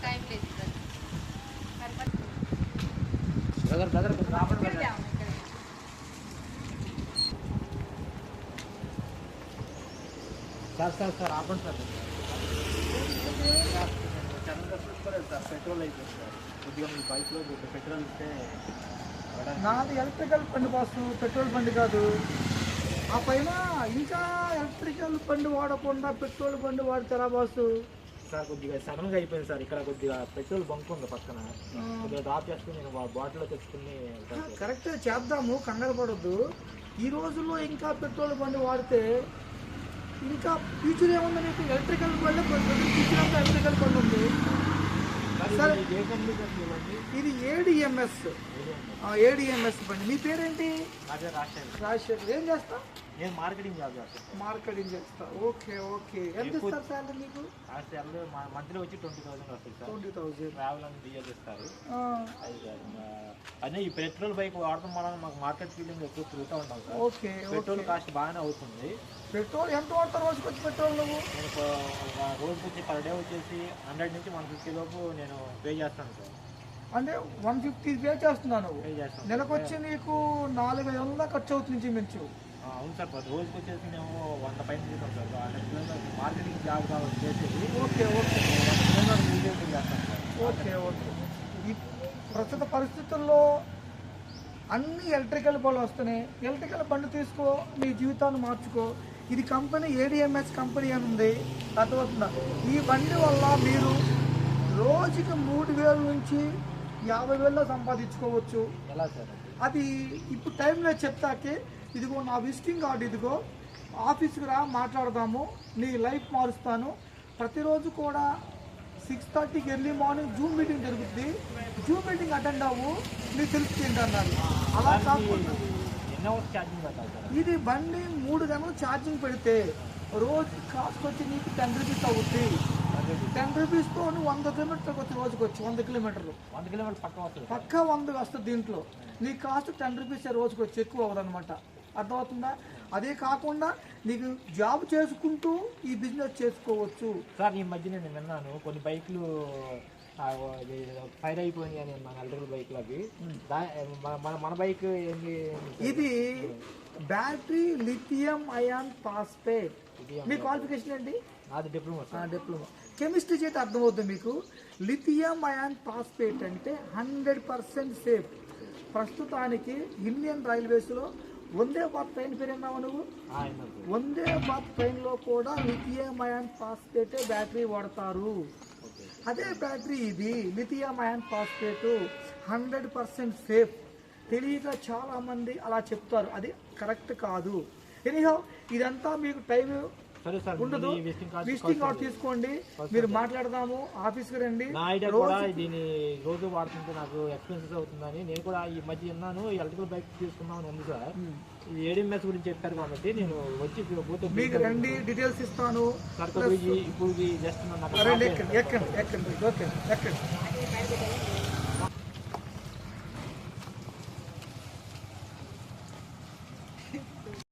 Time లేదు brother sir ఆపండి sir. ఛానల్గా చూసుకోలేదు సార్, పెట్రోల్ అయిపోయింది సార్. కొద్దిగా మీ బైక్లో పెట్రోల్ ఇస్తే. నాది ఎలక్ట్రికల్ బండి బాసు, పెట్రోల్ బండి కాదు. ఆ పైన ఇంకా ఎలక్ట్రికల్ బండి వాడకుండా పెట్రోల్ బండి వాడతారా బాసు? సార్ కొద్దిగా సడన్గా అయిపోయింది సార్. ఇక్కడ కొద్దిగా పెట్రోల్ బంక్ ఉంది పక్కన, కొద్దిగా డ్రాప్ చేసుకుని నేను బాటిల్లో తెచ్చుకుని. కరెక్ట్ చేద్దాము, కంగారు పడొద్దు. ఈ రోజుల్లో ఇంకా పెట్రోల్ బండి వాడితే ఇంకా ఫ్యూచర్ ఏముంది నీకు? ఎలక్ట్రికల్ బండి ఫ్యూచర్ అంతా ఎలక్ట్రికల్ బండి ఉంది. సరే, ఇది ఏడిఎంఎస్ బండి. మీ పేరేంటి? రాజశేఖర్. ఏం చేస్తా? నేను మార్కెటింగ్ జాబ్ చేస్తాను. మార్కెటింగ్ చేస్తా. Okay okay. ఎంత ఇస్తారు సాలరీ మీకు? మంత్లీ వచ్చి 20,000 వస్తుంది సార్. 20,000 ట్రావెల్ అని బియ్యం ఇస్తారు. అదే ఈ పెట్రోల్ బైక్ వాడటం వల్ల మాకు మార్కెట్ ఫీలింగ్ ఎక్కువ తిరుగుతూ ఉంటాం సార్. ఓకే. పెట్రోల్ కాస్ట్ బాగానే అవుతుంది. పెట్రోల్ ఎంత వాడతారు రోజుకి వచ్చి పెట్రోల్? నువ్వు నేను రోజుకి వచ్చి పర్ డే వచ్చేసి 100 నుంచి 150 లోపు నేను పే చేస్తాను సార్. అంటే 150 పే చేస్తున్నాను. పే చేస్తాను. నెలకు వచ్చి నీకు 4,500 ఖర్చు అవుతుంది మించు. అవును సార్, రోజుకి వచ్చేసి మేము 100 పైన చేస్తాం సార్. 100 కిలోమీటర్ మార్కెటింగ్ జాబ్ కాబట్టి చేసేది. Okay okay. 100 కిలోమీటర్ యూజ్ చేస్తాను సార్. Okay okay. ఈ ప్రస్తుత పరిస్థితుల్లో అన్ని ఎలక్ట్రికల్ బండ్లు వస్తున్నాయి. ఎలక్ట్రికల్ బండి తీసుకో, నీ జీవితాన్ని మార్చుకో. ఇది కంపెనీ ఏడిఎంఎస్ కంపెనీ అని ఉంది, అర్థమవుతుందా? ఈ బండి వల్ల మీరు రోజుకి 3,000 నుంచి 50,000 సంపాదించుకోవచ్చు. ఎలా సార్ అది? ఇప్పుడు టైం లేదు చెప్తాకే. ఇదిగో నా విజిటింగ్ కార్డు, ఇదిగో ఆఫీస్కి రా, మాట్లాడదాము, నీ లైఫ్ మారుస్తాను. ప్రతిరోజు కూడా 6:30కి ఎర్లీ మార్నింగ్ జూమ్ మీటింగ్ జరుగుతుంది. జూమ్ మీటింగ్ అటెండ్ అవ్వు, నీకు తెలుస్తుంది అన్నారు. అలా కాకుండా ఇది బండి 3 గంటలు ఛార్జింగ్ పెడితే రోజు కాస్ట్ వచ్చి నీకు 10 రూపీస్ అవుతుంది. 10 రూపీస్తో నువ్వు 100 కిలోమీటర్కి వచ్చి రోజుకి వచ్చి 100 కిలోమీటర్లు పక్కా 100 వస్తుంది. దీంట్లో నీ కాస్ట్ 10 రూపీస్ రోజుకి వచ్చి, ఎక్కువ అవ్వదన్నమాట. అర్థమవుతుందా? అదే కాకుండా నీకు జాబ్ చేసుకుంటూ ఈ బిజినెస్ చేసుకోవచ్చు సార్. ఈ మధ్య నేను విన్నాను కొన్ని బైకులు ఫైర్ అయిపోయినాయి అని, మన ఎలక్ట్రికల్ బైక్లు అవి. మన బైక్ ఏంటి? ఇది బ్యాటరీ లిథియం అయాన్ ఫాస్ఫేట్. మీ క్వాలిఫికేషన్ ఏంటి? అది డిప్లొమా. డిప్లొమా కెమిస్ట్రీ చేతి అర్థమవుతుంది మీకు. లిథియం అయాన్ ఫాస్ఫేట్ అంటే 100% సేఫ్. ప్రస్తుతానికి ఇండియన్ రైల్వేస్లో వందే భారత్ ట్రైన్ పేరు విన్నావా నువ్వు? వందే భారత్ ట్రైన్లో కూడా లిథియం అయాన్ ఫాస్ఫేటే బ్యాటరీ వాడతారు. అదే బ్యాటరీ ఇది లిథియం అయాన్ ఫాస్ఫేట్ 100% సేఫ్. తెలియక చాలామంది అలా చెప్తారు, అది కరెక్ట్ కాదు. ఎనీహౌ ఇదంతా మీకు టైం ఉండదు. విజిటింగ్ కార్డ్ తీసుకోండి, మీరు మాట్లాడదాము, ఆఫీస్కి రండి. నా ఐడియా కూడా దీన్ని రోజు వాడుతుంటే నాకు ఎక్స్పెన్సెస్ అవుతుందని నేను కూడా ఈ మధ్య విన్నాను. ఎలక్ట్రికల్ బైక్ తీసుకుందామని ఉంది సార్. ఇది ఏడిఎంఎస్ గురించి చెప్పారు కాబట్టి నేను వచ్చి మీకు రండి, డీటెయిల్స్ ఇస్తాను. ఇప్పుడు జస్ట్ ఎక్కండి.